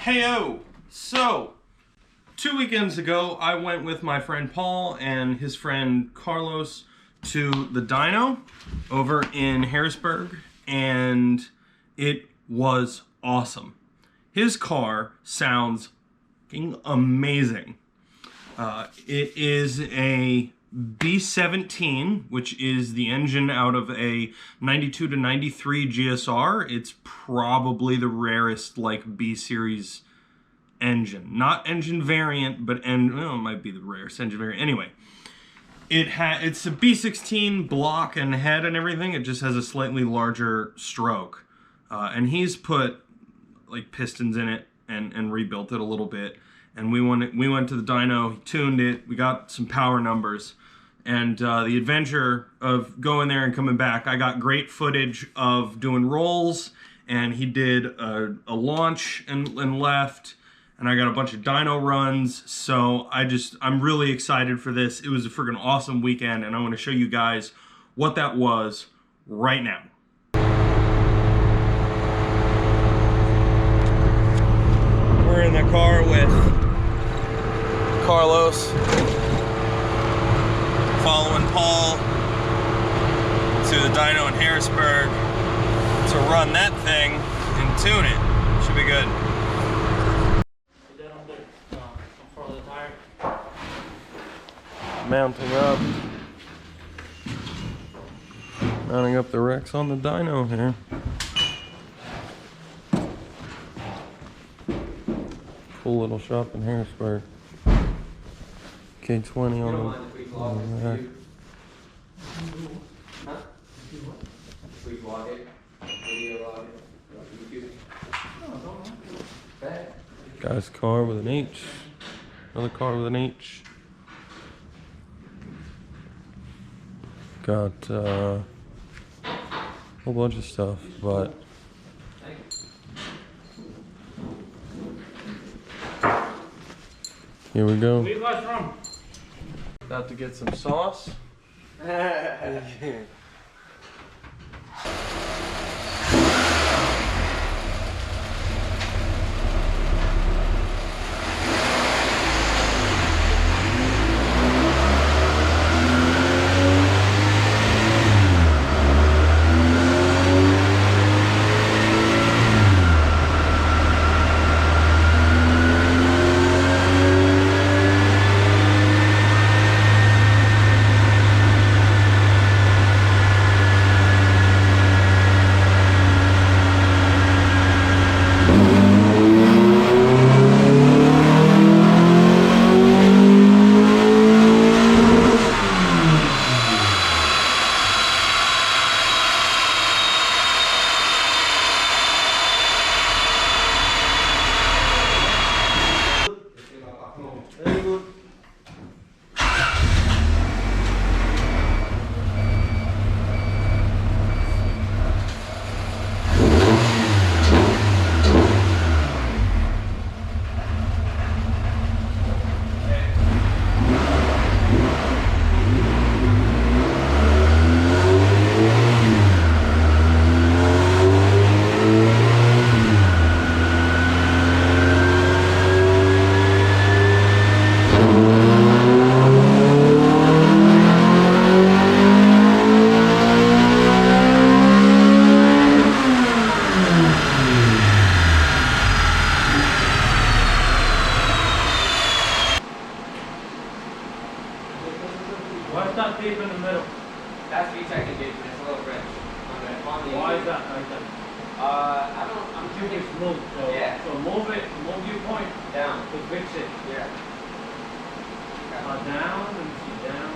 Heyo! So, 2 weekends ago, I went with my friend Paul and his friend Carlos to the dyno over in Harrisburg, and it was awesome. His car sounds amazing. It is a B17, which is the engine out of a 92 to 93 GSR. It's probably the rarest like B series engine. Not engine variant, but it might be the rarest engine variant. Anyway, it's a B16 block and head and everything. It just has a slightly larger stroke. And he's put like pistons in it and rebuilt it a little bit. And we went to the dyno, he tuned it, we got some power numbers, and the adventure of going there and coming back, I got great footage of doing rolls, and he did a launch and left, and I got a bunch of dyno runs, so I'm really excited for this. It was a freaking awesome weekend, and I want to show you guys what that was right now. We're in the car with Carlos, following Paul to the dyno in Harrisburg to run that thing and tune it. Should be good. Mounting up the Rex on the dyno here. Cool little shop in Harrisburg. K20 on the back. We vlog it, video log it, YouTube. Guy's car with an H. Another car with an H. Got a whole bunch of stuff, but here we go. Where you guys from? About to get some sauce. What's that tape in the middle? That's recheck engagement, it's a little wrench. Why is that like that? I'm It's moved, so, Yeah. so move your point down. to fix it. Yeah. Down and see down.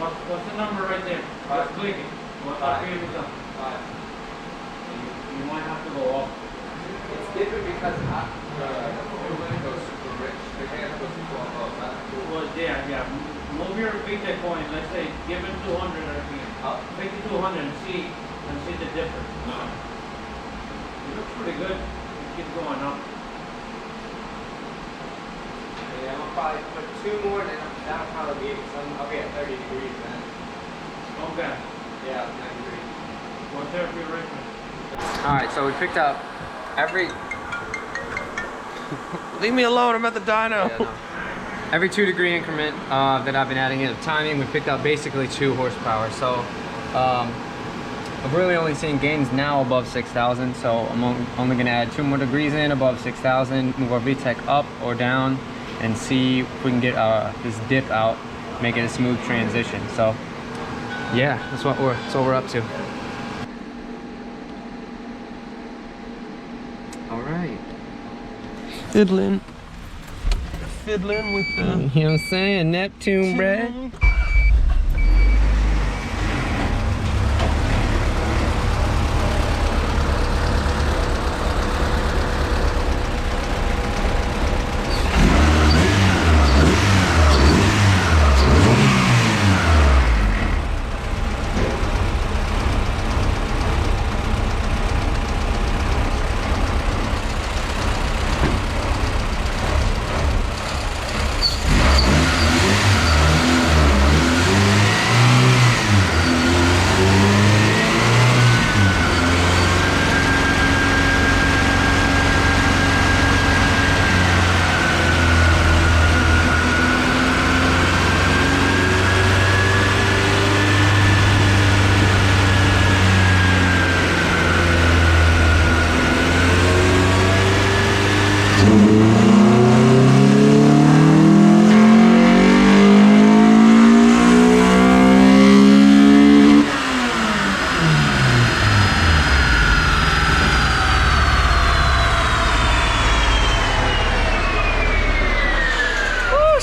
What's the number right there? Just click it. What previous is up? You might have to go off. It's different because when it goes super rich, they can't go super low. Well, yeah. Move your VTEC point. Let's say give it 200 RPM. Make it 200 and see the difference. It looks pretty good. Keep going up. Yeah, I'm gonna probably put 2 more, then that'll probably be it. I'll be at 30 degrees then. Okay. Yeah, 9 degrees. What's there for your right? Alright, so we picked up every Leave me alone, I'm at the dyno. Yeah, no. Every 2 degree increment that I've been adding in the timing, we picked up basically 2 horsepower. So I've really only seen gains now above 6,000. So I'm only gonna add 2 more degrees in above 6,000, move our VTEC up or down, and see if we can get this dip out, make it a smooth transition. So yeah, that's what we're up to. All right. Fiddling with the... You know what I'm saying? Neptune, bruh.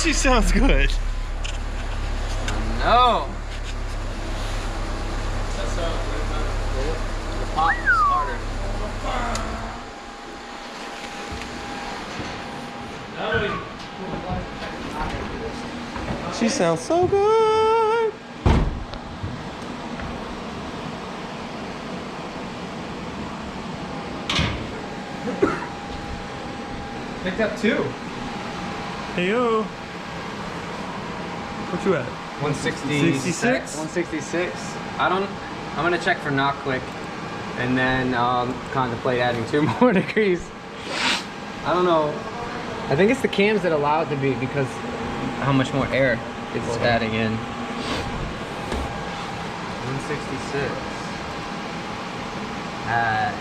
She sounds good. No. That's the pop is harder. She sounds so good. Picked up 2. Hey yo. What you at? 166. 166. I'm gonna check for knock click, and then contemplate adding 2 more degrees. I don't know. I think it's the cams that allow it to be because how much more air it's adding in. 166 at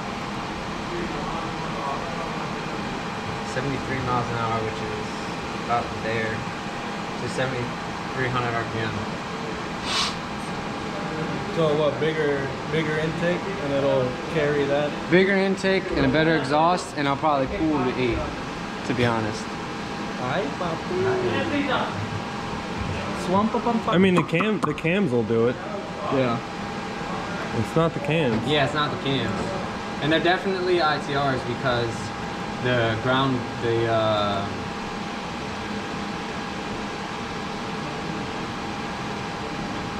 73 miles an hour, which is about there. So 7,300 RPM. So what, bigger intake and it'll carry that? Bigger intake and a better exhaust, and I'll probably cool to 8, to be honest. I mean the cams will do it. Yeah. It's not the cams. Yeah, it's not the cams. And they're definitely ITRs because the ground, I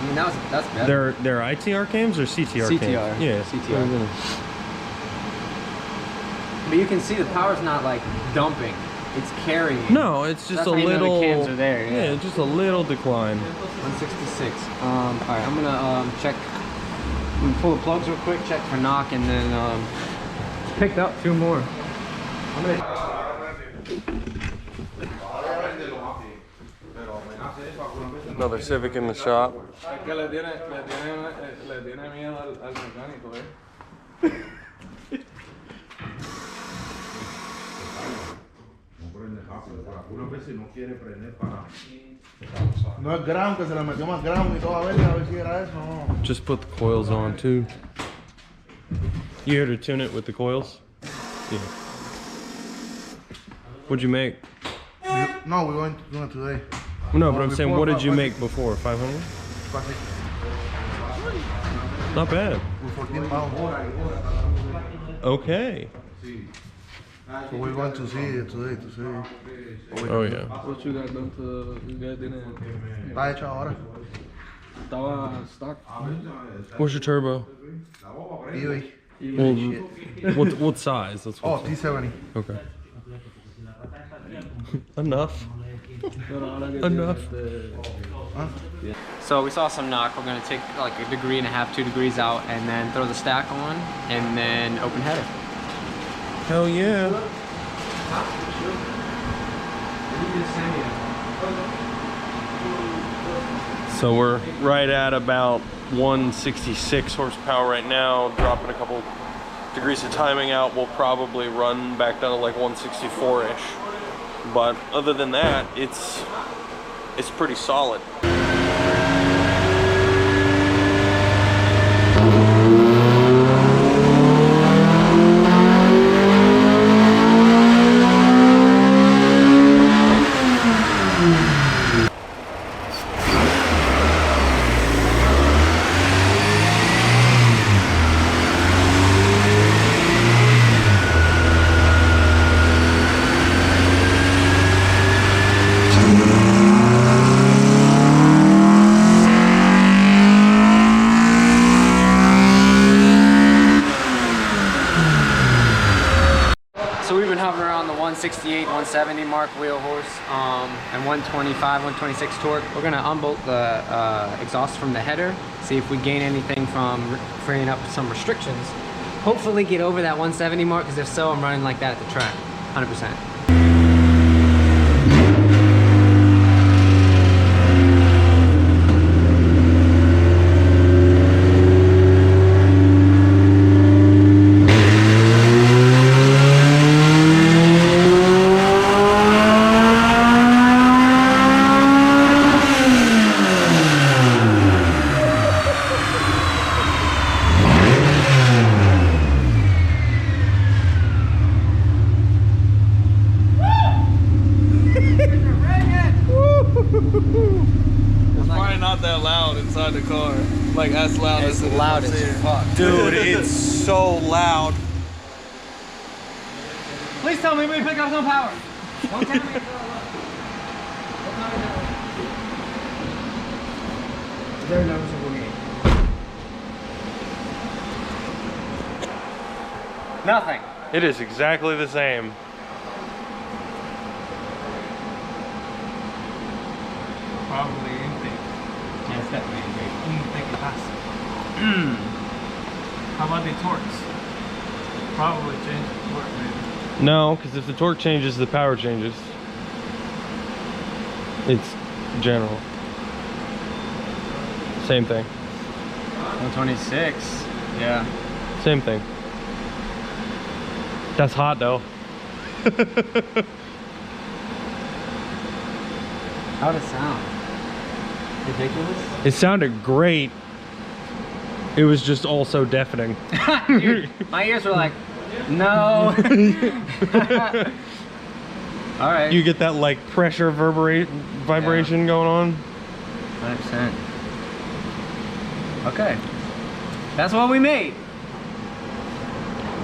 mean, that's better. They're ITR cams or CTR cams? CTR. Yeah, CTR. But you can see the power's not like dumping. It's carrying. No, it's just That's a how you know the little. cams are there, yeah. Just a little decline. 166. All right, I'm gonna check. I'm gonna pull the plugs real quick, check for knock, and then picked up 2 more. I'm gonna. Another Civic in the shop. No es ground, que se le metió más ground y todo, a ver si era eso, no. Just put the coils on too. You here to tune it with the coils? Yeah. What'd you make? No, we're going to do it today. No, but I'm saying, what did you make before? 500? Not bad. With 14 pounds. Okay. So we're going to see it today to see. Oh yeah. What you guys done to, you guys didn't. Está hecho ahora. Estaba stock. What's your turbo? eBay. Well, what size? That's what. Oh, T70. Okay. Enough. Enough. Huh? So we saw some knock. We're gonna take like 1.5 degrees, 2 degrees out, and then throw the stack on, and then open header. Hell yeah. So we're right at about 166 horsepower right now, dropping a couple degrees of timing out. We'll probably run back down to like 164-ish. But other than that, it's pretty solid. So we've been hovering around the 168, 170 mark wheel horse, and 125, 126 torque. We're gonna unbolt the exhaust from the header, see if we gain anything from freeing up some restrictions. Hopefully get over that 170 mark, because if so, I'm running like that at the track, 100%. Inside the car, like as loud as it loud is as fuck. Dude, it's so loud. Please tell me we pick up some power. Don't tell me. Is there a noticeable gain? Nothing. It is exactly the same. Probably anything. Yeah, it's definitely Anything it has. How about the torques? Probably change the torque, maybe. No, because if the torque changes, the power changes. It's general. Same thing. 126. Yeah. Same thing. That's hot though. How'd it sound? Ridiculous? It sounded great. It was just also deafening. Dude, my ears were like, no. All right. You get that like pressure vibration going on. 100%. Okay. That's what we made.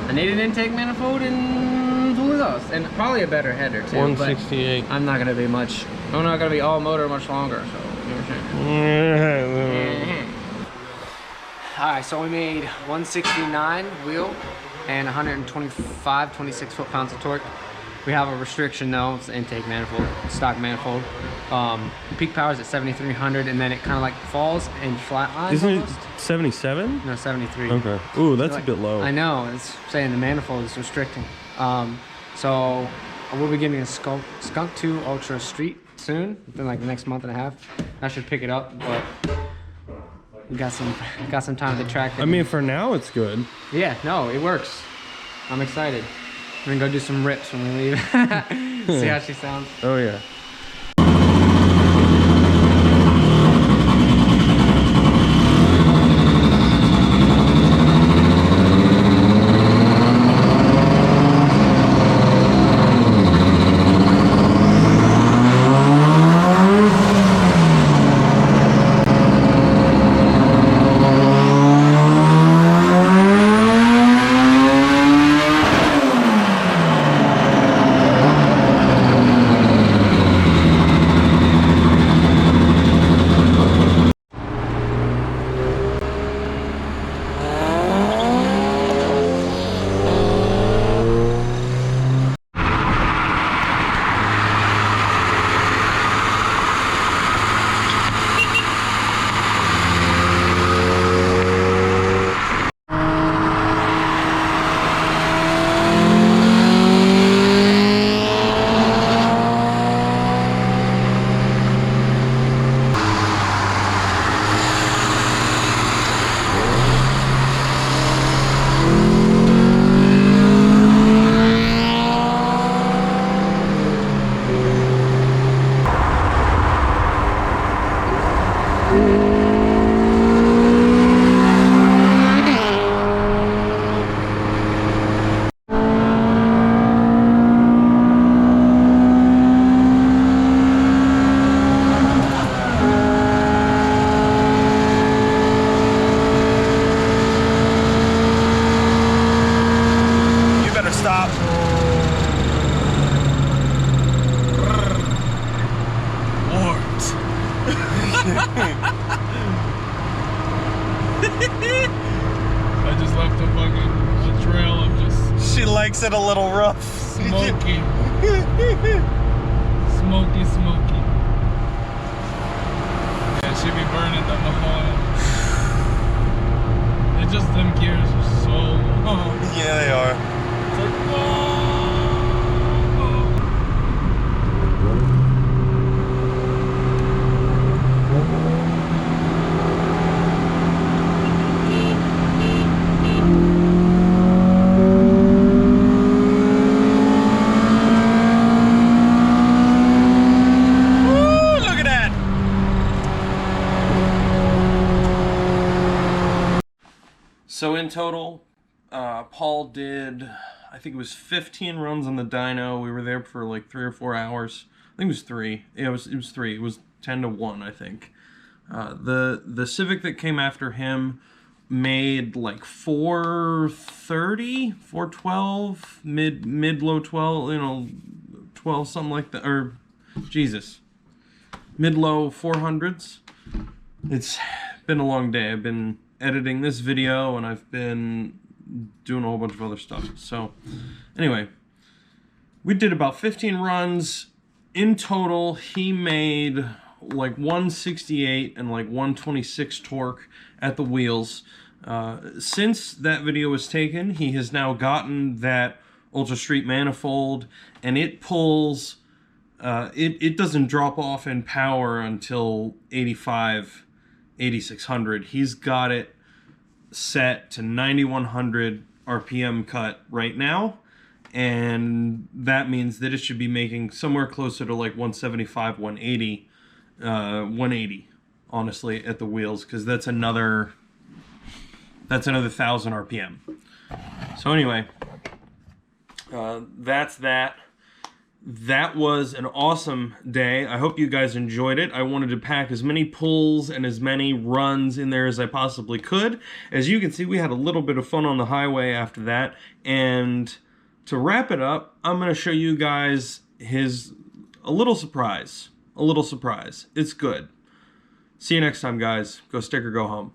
I need an intake manifold and two of those. And probably a better header too. 168. I'm not gonna be much, I'm not gonna be all motor much longer, so you understand. Alright, so we made 169 wheel and 125, 26 foot-pounds of torque. We have a restriction though, it's the intake manifold, stock manifold. Peak power is at 7,300 and then it kind of like falls and flatlines. Isn't almost. it 77? No, 73. Okay. Ooh, that's Like, a bit low. I know, it's saying the manifold is restricting. So we'll be getting a Skunk2 Ultra Street soon, within like the next month and a half. I should pick it up, but we got some time to track it. I mean, for now, it's good. Yeah, no, it works. I'm excited. We're gonna go do some rips when we leave. See how she sounds. Oh yeah. stop. Warped. I just left a trail of just She likes it a little rough. smoky. Smoky. Yeah, she be burning the mahal. It's just them gears are so long. Yeah, they are. It's like, whoa. Woo, look at that. So in total, Paul did, I think it was 15 runs on the dyno. We were there for like 3 or 4 hours. I think it was 3. Yeah, it was 3. It was 10 to 1, I think. The Civic that came after him made like 430, 412, mid low 12, you know, 12, something like that, or Jesus, mid low 400s. It's been a long day. I've been editing this video and I've been doing a whole bunch of other stuff. So anyway, we did about 15 runs in total. He made like 168 and like 126 torque at the wheels. Since that video was taken, he has now gotten that Ultra Street manifold, and it pulls, it doesn't drop off in power until 85, 8600. He's got it set to 9100 RPM cut right now, and that means that it should be making somewhere closer to like 175, 180, 180, honestly, at the wheels, because that's another 1000 RPM. So anyway, that's that. That was an awesome day. I hope you guys enjoyed it. I wanted to pack as many pulls and as many runs in there as I possibly could. As you can see, we had a little bit of fun on the highway after that. And to wrap it up, I'm going to show you guys a little surprise. A little surprise. It's good. See you next time, guys. Go stick or go home.